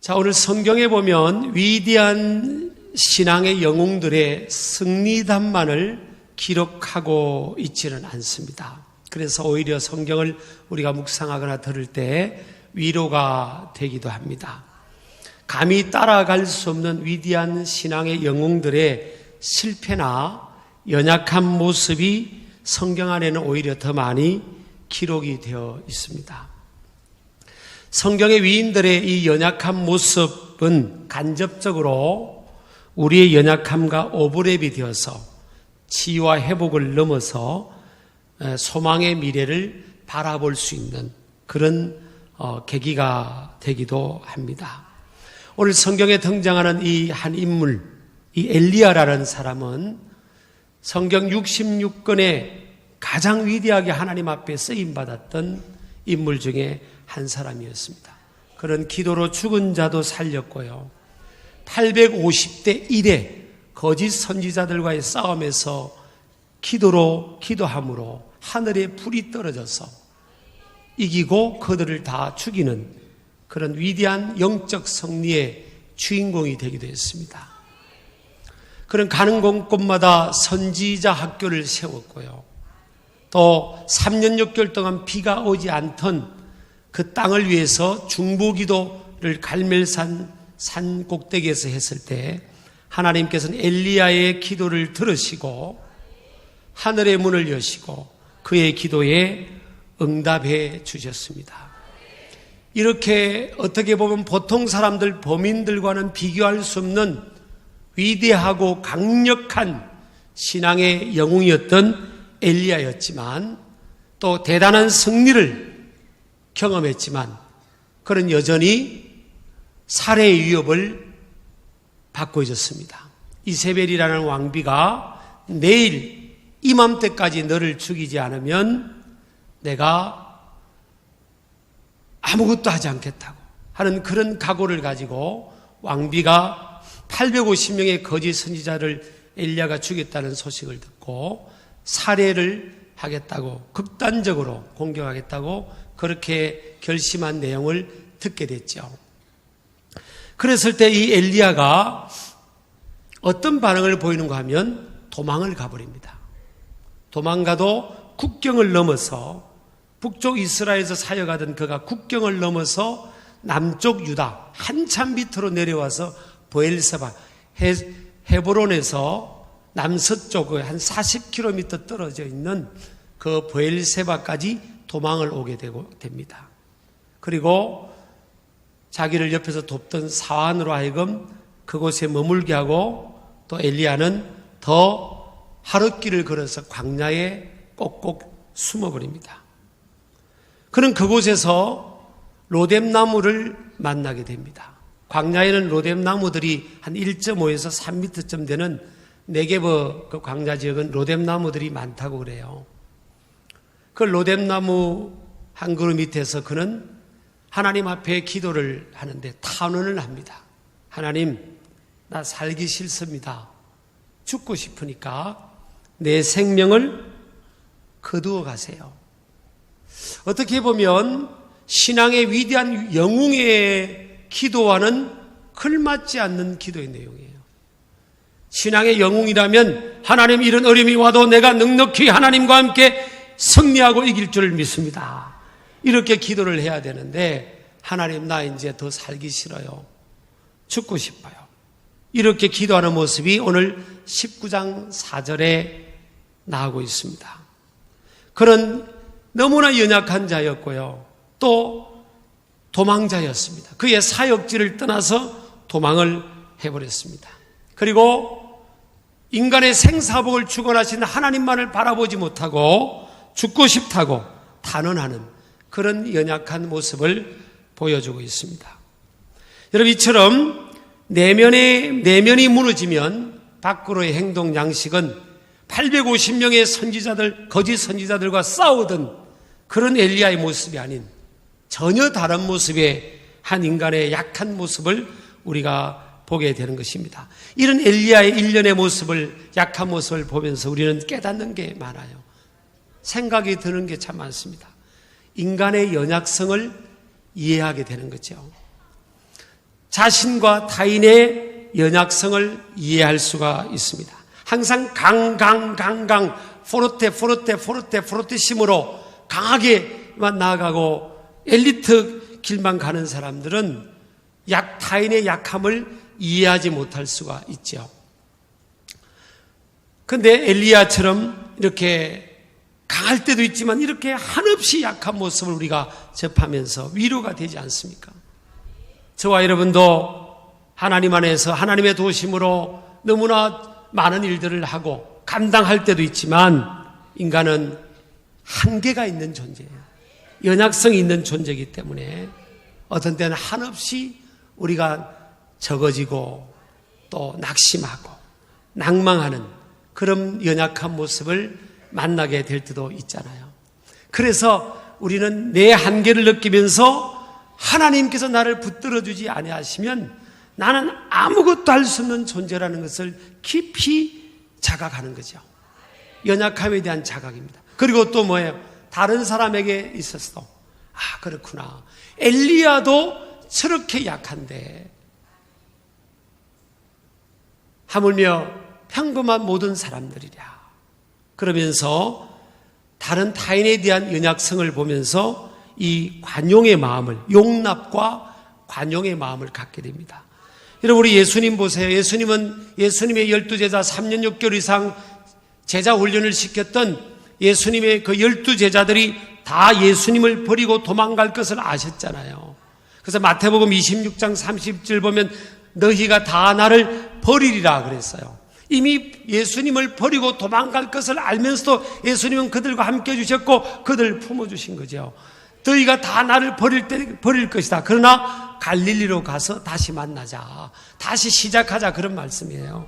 자, 오늘 성경에 보면 위대한 신앙의 영웅들의 승리담만을 기록하고 있지는 않습니다. 그래서 오히려 성경을 우리가 묵상하거나 들을 때 위로가 되기도 합니다. 감히 따라갈 수 없는 위대한 신앙의 영웅들의 실패나 연약한 모습이 성경 안에는 오히려 더 많이 기록이 되어 있습니다. 성경의 위인들의 이 연약한 모습은 간접적으로 우리의 연약함과 오버랩이 되어서 치유와 회복을 넘어서 소망의 미래를 바라볼 수 있는 그런 계기가 되기도 합니다. 오늘 성경에 등장하는 이 한 인물, 이 엘리야라는 사람은 성경 66권에 가장 위대하게 하나님 앞에 쓰임받았던 인물 중에 한 사람이었습니다. 그런 기도로 죽은 자도 살렸고요. 850대 1의 거짓 선지자들과의 싸움에서 기도함으로 하늘에 불이 떨어져서 이기고 그들을 다 죽이는 그런 위대한 영적 승리의 주인공이 되기도 했습니다. 그런 가는 곳곳마다 선지자 학교를 세웠고요. 또 3년 6개월 동안 비가 오지 않던 그 땅을 위해서 중보기도를 갈멜산 산 꼭대기에서 했을 때 하나님께서는 엘리야의 기도를 들으시고 하늘의 문을 여시고 그의 기도에 응답해 주셨습니다. 이렇게 어떻게 보면 보통 사람들, 범인들과는 비교할 수 없는 위대하고 강력한 신앙의 영웅이었던 엘리야였지만 또 대단한 승리를 경험했지만 그는 여전히 살해의 위협을 받고 있었습니다. 이세벨이라는 왕비가 내일 이맘때까지 너를 죽이지 않으면 내가 아무것도 하지 않겠다고 하는 그런 각오를 가지고 왕비가 850명의 거짓 선지자를 엘리야가 죽였다는 소식을 듣고 살해를 하겠다고 극단적으로 공격하겠다고 그렇게 결심한 내용을 듣게 됐죠. 그랬을 때 이 엘리야가 어떤 반응을 보이는가 하면 도망을 가버립니다. 도망가도 국경을 넘어서 북쪽 이스라엘에서 사역하던 그가 국경을 넘어서 남쪽 유다 한참 밑으로 내려와서 베엘세바 헤브론에서 남서쪽 한 40km 떨어져 있는 그 베엘세바까지 도망을 오게 됩니다. 그리고 자기를 옆에서 돕던 사환으로 하여금 그곳에 머물게 하고 또 엘리야는 더 하룻길을 걸어서 광야에 꼭꼭 숨어버립니다. 그는 그곳에서 로뎀나무를 만나게 됩니다. 광야에는 로뎀나무들이 한 1.5에서 3m쯤 되는 네게브 그 광야 지역은 로뎀나무들이 많다고 그래요. 그 로뎀나무 한 그루 밑에서 그는 하나님 앞에 기도를 하는데 탄원을 합니다. 하나님, 나 살기 싫습니다. 죽고 싶으니까 내 생명을 거두어 가세요. 어떻게 보면 신앙의 위대한 영웅의 기도와는 걸맞지 않는 기도의 내용이에요. 신앙의 영웅이라면 하나님 이런 어려움이 와도 내가 넉넉히 하나님과 함께 승리하고 이길 줄을 믿습니다. 이렇게 기도를 해야 되는데 하나님 나 이제 더 살기 싫어요. 죽고 싶어요. 이렇게 기도하는 모습이 오늘 19장 4절에 나오고 있습니다. 그는 너무나 연약한 자였고요. 또 도망자였습니다. 그의 사역지를 떠나서 도망을 해버렸습니다. 그리고 인간의 생사복을 주관하신 하나님만을 바라보지 못하고 죽고 싶다고 단언하는 그런 연약한 모습을 보여주고 있습니다. 여러분 이처럼 내면이 무너지면 밖으로의 행동 양식은 850명의 선지자들, 거짓 선지자들과 싸우던 그런 엘리야의 모습이 아닌 전혀 다른 모습의 한 인간의 약한 모습을 우리가 보게 되는 것입니다. 이런 엘리야의 일련의 모습을, 약한 모습을 보면서 우리는 깨닫는 게 많아요. 생각이 드는 게 참 많습니다. 인간의 연약성을 이해하게 되는 거죠. 자신과 타인의 연약성을 이해할 수가 있습니다. 항상 강강 포르테심으로 강하게만 나아가고 엘리트 길만 가는 사람들은 타인의 약함을 이해하지 못할 수가 있죠. 그런데 엘리야처럼 이렇게 강할 때도 있지만 이렇게 한없이 약한 모습을 우리가 접하면서 위로가 되지 않습니까? 저와 여러분도 하나님 안에서 하나님의 도심으로 너무나 많은 일들을 하고 감당할 때도 있지만 인간은 한계가 있는 존재예요. 연약성이 있는 존재이기 때문에 어떤 때는 한없이 우리가 적어지고 또 낙심하고 낭망하는 그런 연약한 모습을 만나게 될 때도 있잖아요. 그래서 우리는 내 한계를 느끼면서 하나님께서 나를 붙들어주지 아니하시면 나는 아무것도 할 수 없는 존재라는 것을 깊이 자각하는 거죠. 연약함에 대한 자각입니다. 그리고 또 뭐예요? 다른 사람에게 있어서도 그렇구나. 엘리야도 저렇게 약한데 하물며 평범한 모든 사람들이랴. 그러면서 다른 타인에 대한 연약성을 보면서 이 관용의 마음을, 용납과 관용의 마음을 갖게 됩니다. 여러분, 우리 예수님 보세요. 예수님은 예수님의 12제자 3년 6개월 이상 제자 훈련을 시켰던 예수님의 그 12제자들이 다 예수님을 버리고 도망갈 것을 아셨잖아요. 그래서 마태복음 26장 30절 보면 너희가 다 나를 버리리라 그랬어요. 이미 예수님을 버리고 도망갈 것을 알면서도 예수님은 그들과 함께 해주셨고 그들을 품어주신 거죠. 너희가 다 나를 버릴 것이다. 그러나 갈릴리로 가서 다시 만나자. 다시 시작하자. 그런 말씀이에요.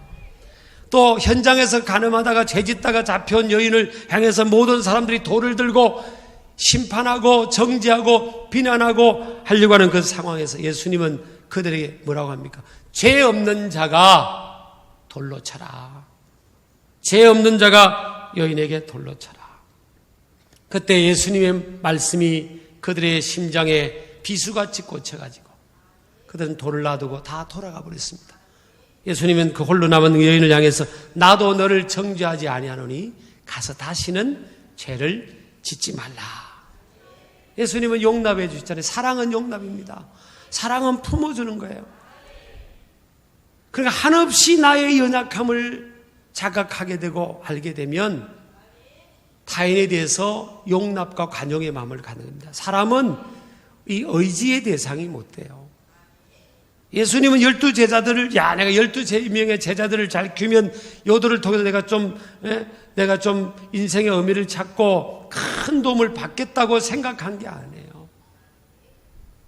또 현장에서 가늠하다가 죄짓다가 잡혀온 여인을 향해서 모든 사람들이 돌을 들고 심판하고 정죄하고 비난하고 하려고 하는 그 상황에서 예수님은 그들에게 뭐라고 합니까? 죄 없는 자가 돌로 쳐라. 죄 없는 자가 여인에게 돌로 쳐라. 그때 예수님의 말씀이 그들의 심장에 비수같이 꽂혀가지고 그들은 돌을 놔두고 다 돌아가 버렸습니다. 예수님은 그 홀로 남은 여인을 향해서 나도 너를 정죄하지 아니하노니 가서 다시는 죄를 짓지 말라. 예수님은 용납해 주시잖아요. 사랑은 용납입니다. 사랑은 품어주는 거예요. 그러니까 한없이 나의 연약함을 자각하게 되고 알게 되면 타인에 대해서 용납과 관용의 마음을 갖는 겁니다. 사람은 이 의지의 대상이 못 돼요. 예수님은 12제자들을 내가 12명의 제자들을 잘 키우면 요들을 통해서 내가 좀 인생의 의미를 찾고 큰 도움을 받겠다고 생각한 게 아니에요.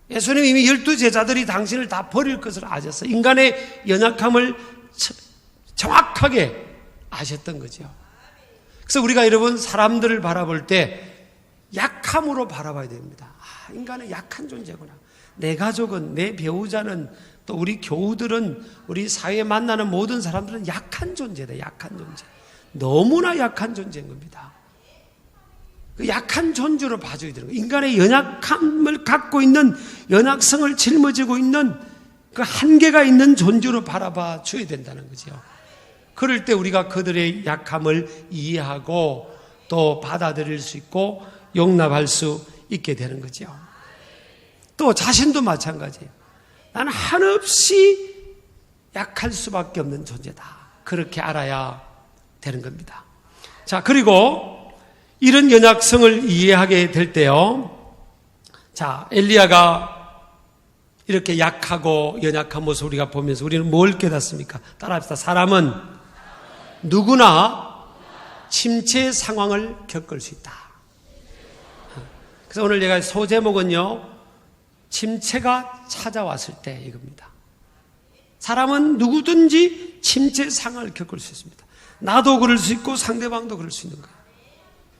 예수님이 이미 12제자들이 당신을 다 버릴 것을 아셨어요. 인간의 연약함을 정확하게 아셨던 거죠. 그래서 우리가 여러분 사람들을 바라볼 때 약함으로 바라봐야 됩니다. 인간은 약한 존재구나. 내 가족은, 내 배우자는, 또 우리 교우들은, 우리 사회에 만나는 모든 사람들은 약한 존재다. 약한 존재. 너무나 약한 존재인 겁니다. 그 약한 존재로 봐줘야 되는 거예요. 인간의 연약함을 갖고 있는, 연약성을 짊어지고 있는 그 한계가 있는 존재로 바라봐 줘야 된다는 거죠. 그럴 때 우리가 그들의 약함을 이해하고 또 받아들일 수 있고 용납할 수 있게 되는 거죠. 또 자신도 마찬가지예요. 나는 한없이 약할 수밖에 없는 존재다. 그렇게 알아야 되는 겁니다. 자, 그리고 이런 연약성을 이해하게 될 때요. 자, 엘리야가 이렇게 약하고 연약한 모습을 우리가 보면서 우리는 뭘 깨닫습니까? 따라합시다. 사람은 누구나 침체 상황을 겪을 수 있다. 그래서 오늘 제가 소제목은요, 침체가 찾아왔을 때 이겁니다. 사람은 누구든지 침체 상황을 겪을 수 있습니다. 나도 그럴 수 있고 상대방도 그럴 수 있는 거예요.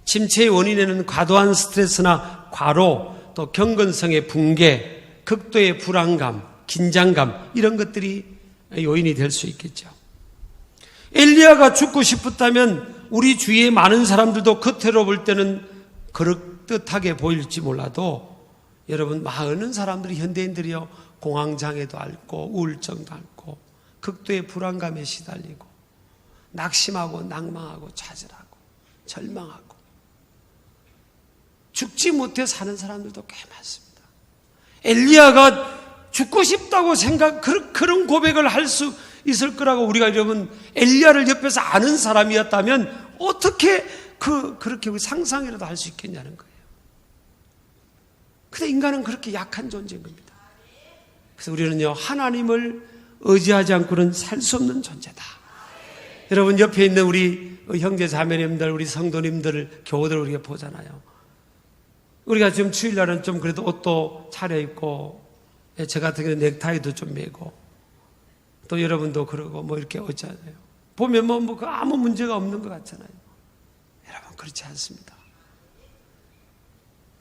침체의 원인에는 과도한 스트레스나 과로, 또 경건성의 붕괴, 극도의 불안감, 긴장감 이런 것들이 요인이 될 수 있겠죠. 엘리야가 죽고 싶었다면 우리 주위에 많은 사람들도 겉으로 볼 때는 그럴듯하게 보일지 몰라도 여러분 많은 사람들이 현대인들이요 공황장애도 앓고 우울증도 앓고 극도의 불안감에 시달리고 낙심하고 낭망하고 좌절하고 절망하고 죽지 못해 사는 사람들도 꽤 많습니다. 엘리야가 죽고 싶다고 그런 고백을 할 수 있을 거라고 우리가 여러분 엘리야를 옆에서 아는 사람이었다면 어떻게 그렇게 상상이라도 할 수 있겠냐는 거예요. 근데 인간은 그렇게 약한 존재인 겁니다. 그래서 우리는요, 하나님을 의지하지 않고는 살 수 없는 존재다. 여러분 옆에 있는 우리 형제 자매님들, 우리 성도님들, 교우들 우리가 보잖아요. 우리가 지금 주일날은 좀 그래도 옷도 차려입고, 저 같은 경우는 넥타이도 좀 매고, 또 여러분도 그러고 뭐 이렇게 오잖아요. 보면 아무 문제가 없는 것 같잖아요. 여러분 그렇지 않습니다.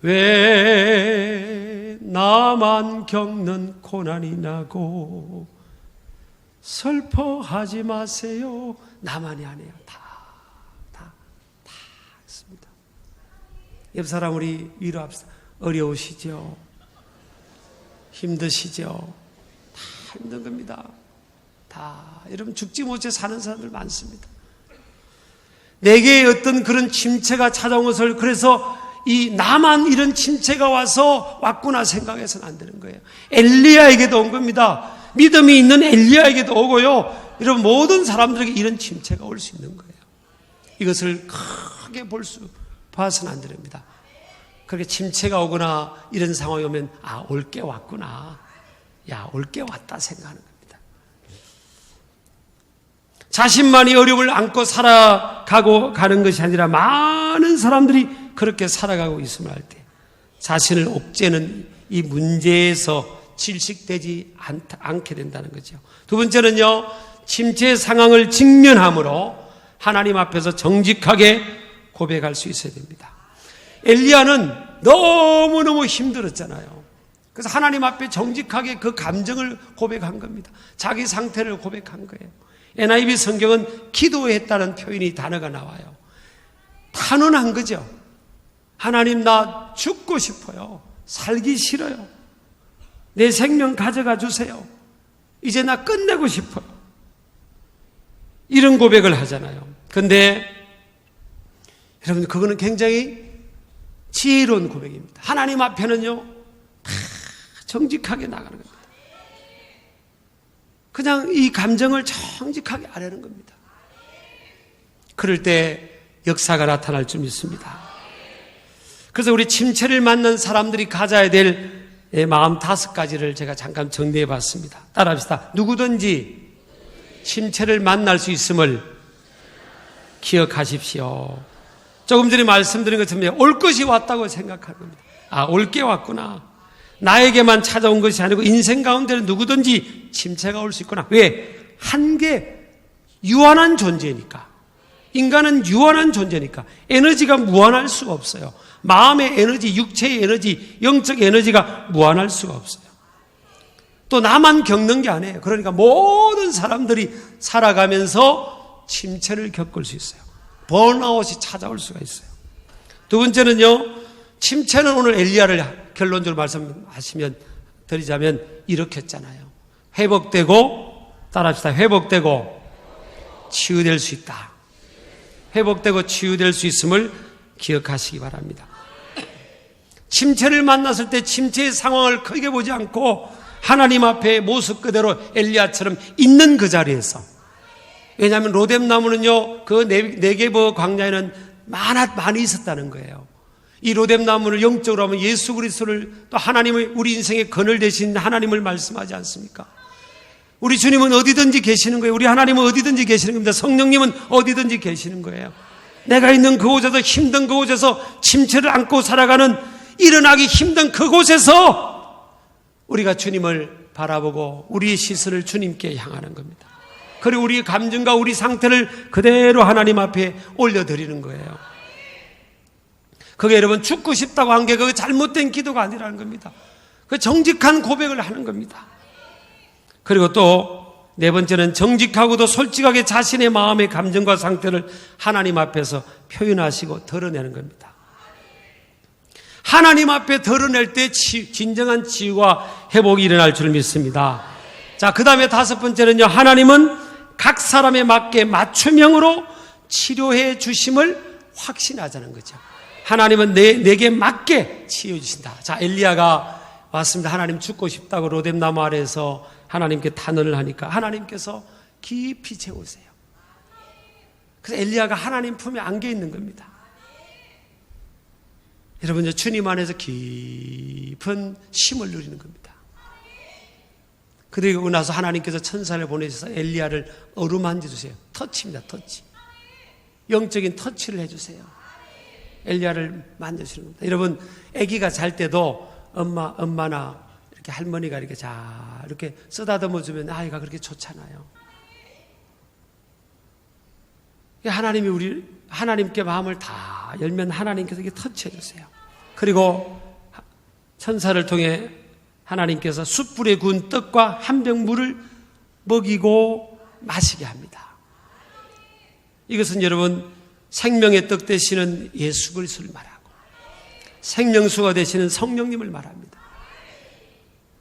왜 나만 겪는 고난이 나고 슬퍼하지 마세요. 나만이 아니에요. 다 있습니다. 옆 사람 우리 위로합시다. 어려우시죠? 힘드시죠? 다 힘든 겁니다. 여러분 죽지 못해 사는 사람들 많습니다. 내게 어떤 그런 침체가 찾아온 것을 그래서 나만 이런 침체가 왔구나 생각해서는 안 되는 거예요. 엘리야에게도 온 겁니다. 믿음이 있는 엘리야에게도 오고요. 여러분 모든 사람들에게 이런 침체가 올 수 있는 거예요. 이것을 크게 봐서는 안 됩니다. 그렇게 침체가 오거나 이런 상황이 오면 올 게 왔구나. 올 게 왔다 생각하는 겁니다. 자신만이 어려움을 안고 가는 것이 아니라 많은 사람들이 그렇게 살아가고 있음을 알 때 자신을 옥죄는 이 문제에서 질식되지 않게 된다는 거죠. 두 번째는요, 침체 상황을 직면함으로 하나님 앞에서 정직하게 고백할 수 있어야 됩니다. 엘리야는 너무너무 힘들었잖아요. 그래서 하나님 앞에 정직하게 그 감정을 고백한 겁니다. 자기 상태를 고백한 거예요. NIV 성경은 기도했다는 단어가 나와요. 탄원한 거죠. 하나님, 나 죽고 싶어요. 살기 싫어요. 내 생명 가져가 주세요. 이제 나 끝내고 싶어요. 이런 고백을 하잖아요. 그런데 여러분 그거는 굉장히 지혜로운 고백입니다. 하나님 앞에는요 다 정직하게 나가는 겁니다. 그냥 이 감정을 정직하게 아뢰는 겁니다. 그럴 때 역사가 나타날 줄 믿습니다. 그래서 우리 침체를 만난 사람들이 가져야 될 마음 5가지를 제가 잠깐 정리해 봤습니다. 따라합시다. 누구든지 침체를 만날 수 있음을 기억하십시오. 조금 전에 말씀드린 것처럼 올 것이 왔다고 생각하는 겁니다. 올 게 왔구나. 나에게만 찾아온 것이 아니고 인생 가운데는 누구든지 침체가 올 수 있구나. 왜? 유한한 존재니까. 인간은 유한한 존재니까 에너지가 무한할 수가 없어요. 마음의 에너지, 육체의 에너지, 영적 에너지가 무한할 수가 없어요. 또 나만 겪는 게 아니에요. 그러니까 모든 사람들이 살아가면서 침체를 겪을 수 있어요. 번아웃이 찾아올 수가 있어요. 두 번째는요, 침체는 오늘 엘리야를 결론적으로 드리자면 이렇게 했잖아요. 회복되고, 따라합시다. 회복되고 치유될 수 있다. 회복되고 치유될 수 있음을 기억하시기 바랍니다. 침체를 만났을 때 침체의 상황을 크게 보지 않고 하나님 앞에 모습 그대로 엘리야처럼 있는 그 자리에서, 왜냐하면 로뎀나무는요 그 네게버 광야에는 많이 있었다는 거예요. 이 로뎀나무를 영적으로 하면 예수 그리스도를, 또 하나님의 우리 인생의 그늘 되신 하나님을 말씀하지 않습니까? 우리 주님은 어디든지 계시는 거예요. 우리 하나님은 어디든지 계시는 겁니다. 성령님은 어디든지 계시는 거예요. 내가 있는 그곳에서, 힘든 그곳에서, 침체를 안고 살아가는 일어나기 힘든 그곳에서 우리가 주님을 바라보고 우리의 시선을 주님께 향하는 겁니다. 그리고 우리의 감정과 우리 상태를 그대로 하나님 앞에 올려드리는 거예요. 그게 여러분 죽고 싶다고 한 게 그게 잘못된 기도가 아니라는 겁니다. 그 정직한 고백을 하는 겁니다. 그리고 또 네 번째는 정직하고도 솔직하게 자신의 마음의 감정과 상태를 하나님 앞에서 표현하시고 드러내는 겁니다. 하나님 앞에 드러낼 때 진정한 치유와 회복이 일어날 줄 믿습니다. 자, 그 다음에 5번째는요, 하나님은 각 사람에 맞게 맞춤형으로 치료해 주심을 확신하자는 거죠. 하나님은 내게 맞게 치유해 주신다. 자, 엘리야가 왔습니다. 하나님 죽고 싶다고 로뎀나무 아래에서 하나님께 탄원을 하니까 하나님께서 깊이 채우세요. 그래서 엘리야가 하나님 품에 안겨 있는 겁니다. 여러분, 이제 주님 안에서 깊은 쉼을 누리는 겁니다. 그리고 나서 하나님께서 천사를 보내셔서 엘리야를 어루만져 주세요. 터치입니다. 터치. 영적인 터치를 해주세요. 엘리야를 만져주시는 겁니다. 여러분, 아기가 잘 때도 엄마나 이렇게 할머니가 이렇게 이렇게 쓰다듬어 주면 아이가 그렇게 좋잖아요. 하나님이 하나님께 마음을 다 열면 하나님께서 이렇게 터치해 주세요. 그리고 천사를 통해 하나님께서 숯불에 구운 떡과 한 병 물을 먹이고 마시게 합니다. 이것은 여러분, 생명의 떡 되시는 예수 그리스도를 말하고 생명수가 되시는 성령님을 말합니다.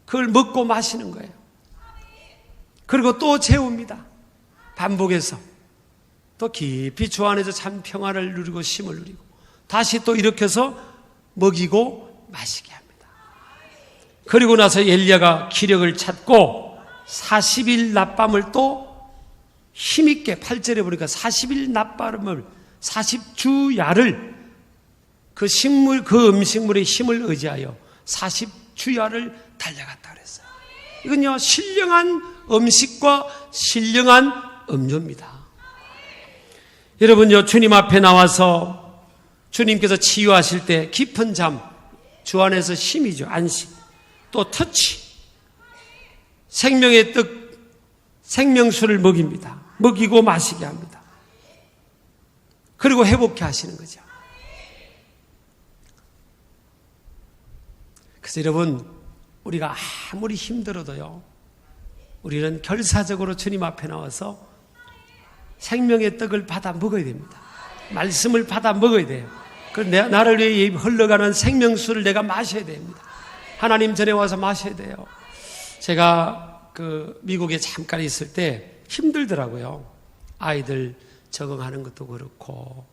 그걸 먹고 마시는 거예요. 그리고 또 재웁니다. 반복해서 또 깊이 주 안에서 참 평안을 누리고 쉼을 누리고 다시 또 일으켜서 먹이고 마시게 합니다. 그리고 나서 엘리야가 기력을 찾고 40일 낮밤을 또 힘있게 8절에 보니까 40일 낮밤을 40주야를 그 음식물의 힘을 의지하여 40주야를 달려갔다 그랬어요. 이건요, 신령한 음식과 신령한 음료입니다. 여러분요, 주님 앞에 나와서 주님께서 치유하실 때 깊은 잠, 주 안에서 힘이죠. 안식, 또 터치, 생명의 떡, 생명수를 먹입니다. 먹이고 마시게 합니다. 그리고 회복해 하시는 거죠. 그래서 여러분, 우리가 아무리 힘들어도요, 우리는 결사적으로 주님 앞에 나와서 생명의 떡을 받아 먹어야 됩니다. 말씀을 받아 먹어야 돼요. 나를 위해 흘러가는 생명수를 내가 마셔야 됩니다. 하나님 전에 와서 마셔야 돼요. 제가 미국에 잠깐 있을 때 힘들더라고요. 아이들 적응하는 것도 그렇고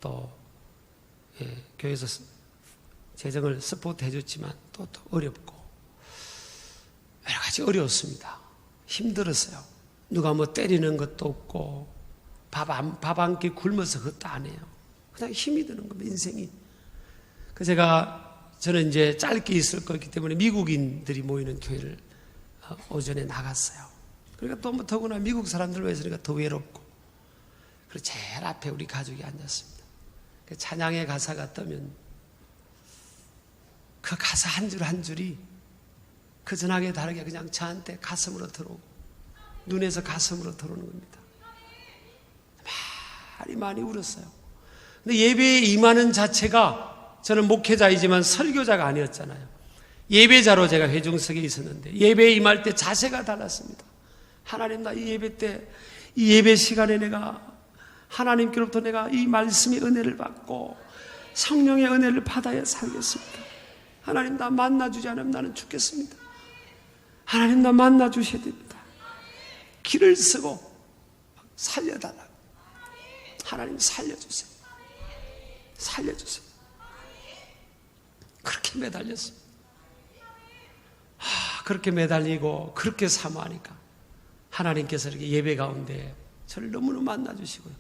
또 교회에서 재정을 서포트 해줬지만 또 어렵고 여러 가지 어려웠습니다. 힘들었어요. 누가 뭐 때리는 것도 없고 밥 한 끼 굶어서 그것도 안 해요. 그냥 힘이 드는 겁니다, 인생이. 저는 이제 짧게 있을 거기 때문에 미국인들이 모이는 교회를 오전에 나갔어요. 그러니까 또 뭐 더구나 미국 사람들 위해서니까 더 외롭고. 그리고 제일 앞에 우리 가족이 앉았습니다. 그 찬양의 가사가 뜨면 그 가사 한 줄 한 줄이 그 전하게 다르게 그냥 저한테 가슴으로 들어오고 눈에서 가슴으로 들어오는 겁니다. 많이 울었어요. 근데 예배에 임하는 자체가 저는 목회자이지만 설교자가 아니었잖아요. 예배자로 제가 회중석에 있었는데 예배에 임할 때 자세가 달랐습니다. 하나님, 나 이 예배 때, 이 예배 시간에 내가 하나님께로부터 내가 이 말씀의 은혜를 받고 성령의 은혜를 받아야 살겠습니다. 하나님, 나 만나주지 않으면 나는 죽겠습니다. 하나님, 나 만나주셔야 됩니다. 길을 쓰고 살려달라고. 하나님, 살려주세요. 살려주세요. 그렇게 매달렸습니다. 그렇게 매달리고 그렇게 사모하니까 하나님께서 이렇게 예배 가운데 저를 너무너무 만나주시고요.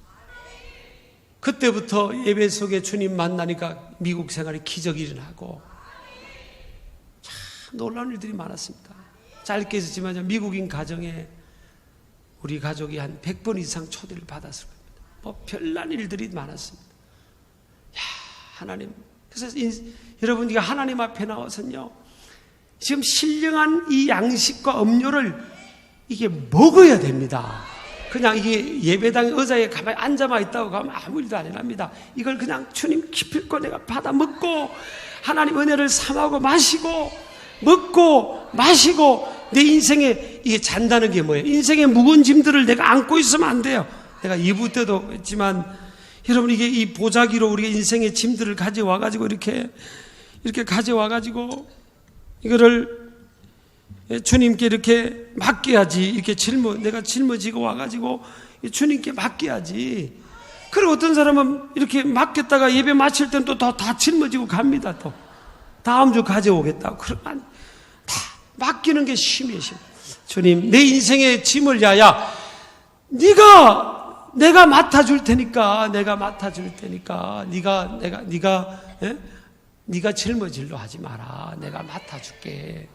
그때부터 예배 속에 주님 만나니까 미국 생활에 기적이 일어나고 참 놀라운 일들이 많았습니다. 짧게 있었지만 미국인 가정에 우리 가족이 한 100번 이상 초대를 받았을 겁니다. 뭐 별난 일들이 많았습니다. 하나님, 그래서 여러분, 이게 하나님 앞에 나와서요, 지금 신령한 이 양식과 음료를 이게 먹어야 됩니다. 그냥 이게 예배당 의자에 가만히 앉아만 있다고 가면 아무 일도 안 일어납니다. 이걸 그냥 주님 기필코 내가 받아 먹고 하나님 은혜를 삼하고 마시고 먹고 마시고 내 인생에 이게 잔다는 게 뭐예요? 인생의 무거운 짐들을 내가 안고 있으면 안 돼요. 내가 2부 때도 했지만 여러분, 이게 이 보자기로 우리가 인생의 짐들을 가져와가지고 이렇게 이렇게 가져와가지고 이거를 주님께 이렇게 맡겨야지. 이렇게 내가 짊어지고 와가지고 주님께 맡겨야지. 그리고 어떤 사람은 이렇게 맡겼다가 예배 마칠 때는 또 다 짊어지고 갑니다. 또 다음 주 가져오겠다고. 그러면 다 맡기는 게 심해. 주님, 내 인생의 짐을 야야 내가 맡아줄 테니까 네가 짊어질로 하지 마라. 내가 맡아줄게.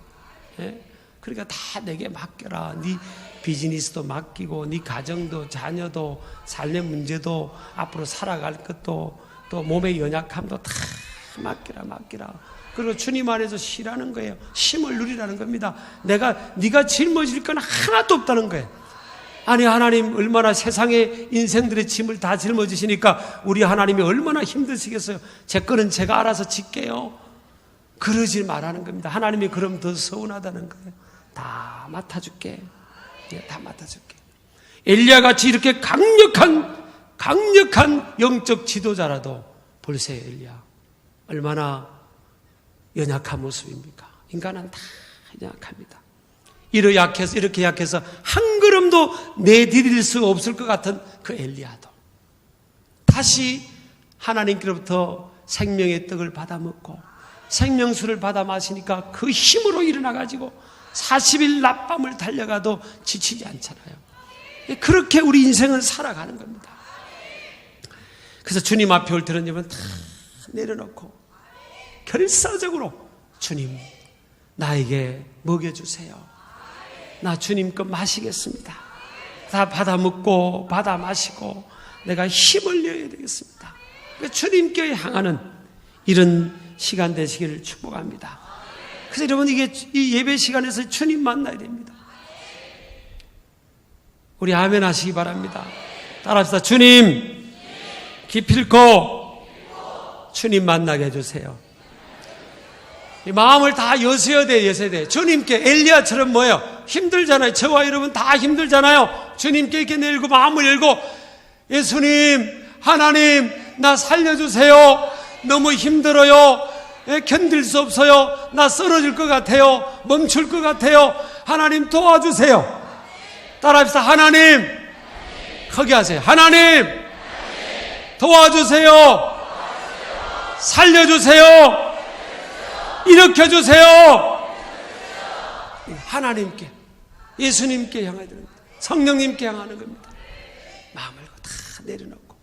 그러니까 다 내게 맡겨라. 네 비즈니스도 맡기고, 네 가정도, 자녀도, 삶의 문제도, 앞으로 살아갈 것도, 또 몸의 연약함도 다 맡기라. 그리고 주님 안에서 쉬라는 거예요. 쉼을 누리라는 겁니다. 네가 짊어질 건 하나도 없다는 거예요. 아니, 하나님 얼마나 세상의 인생들의 짐을 다 짊어지시니까 우리 하나님이 얼마나 힘드시겠어요. 제 거는 제가 알아서 짓게요. 그러지 말라는 겁니다. 하나님이 그럼 더 서운하다는 거예요. 다 맡아줄게. 다 맡아줄게. 엘리야 같이 이렇게 강력한 영적 지도자라도 보세요. 엘리야 얼마나 연약한 모습입니까? 인간은 다 연약합니다. 이렇게 약해서 한 걸음도 내디딜 수 없을 것 같은 그 엘리야도 다시 하나님께로부터 생명의 떡을 받아 먹고 생명수를 받아 마시니까 그 힘으로 일어나가지고 40일 낮밤을 달려가도 지치지 않잖아요. 그렇게 우리 인생은 살아가는 겁니다. 그래서 주님 앞에 올 때는 여러분 다 내려놓고 결사적으로 주님 나에게 먹여주세요. 나 주님 거 마시겠습니다. 다 받아 먹고 받아 마시고 내가 힘을 내야 되겠습니다. 주님께 향하는 이런 시간 되시기를 축복합니다. 그래서 여러분 이 예배 시간에서 주님 만나야 됩니다. 우리 아멘 하시기 바랍니다. 따라합시다. 주님 기필코 주님 만나게 해주세요. 이 마음을 다 여셔야 돼. 주님께 엘리야처럼 뭐예요? 힘들잖아요. 저와 여러분 다 힘들잖아요. 주님께 이렇게 내밀고 마음을 열고 예수님 하나님 나 살려주세요. 너무 힘들어요. 견딜 수 없어요. 나 쓰러질 것 같아요. 멈출 것 같아요. 하나님 도와주세요. 따라합시다. 하나님 크게 하세요. 하나님 도와주세요. 살려주세요. 일으켜주세요. 하나님께 예수님께 향해야 됩니다. 성령님께 향하는 겁니다. 마음을 다 내려놓고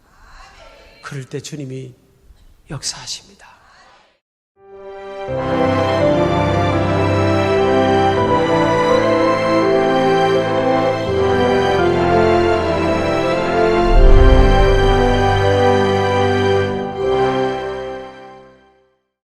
그럴 때 주님이 역사하십니다.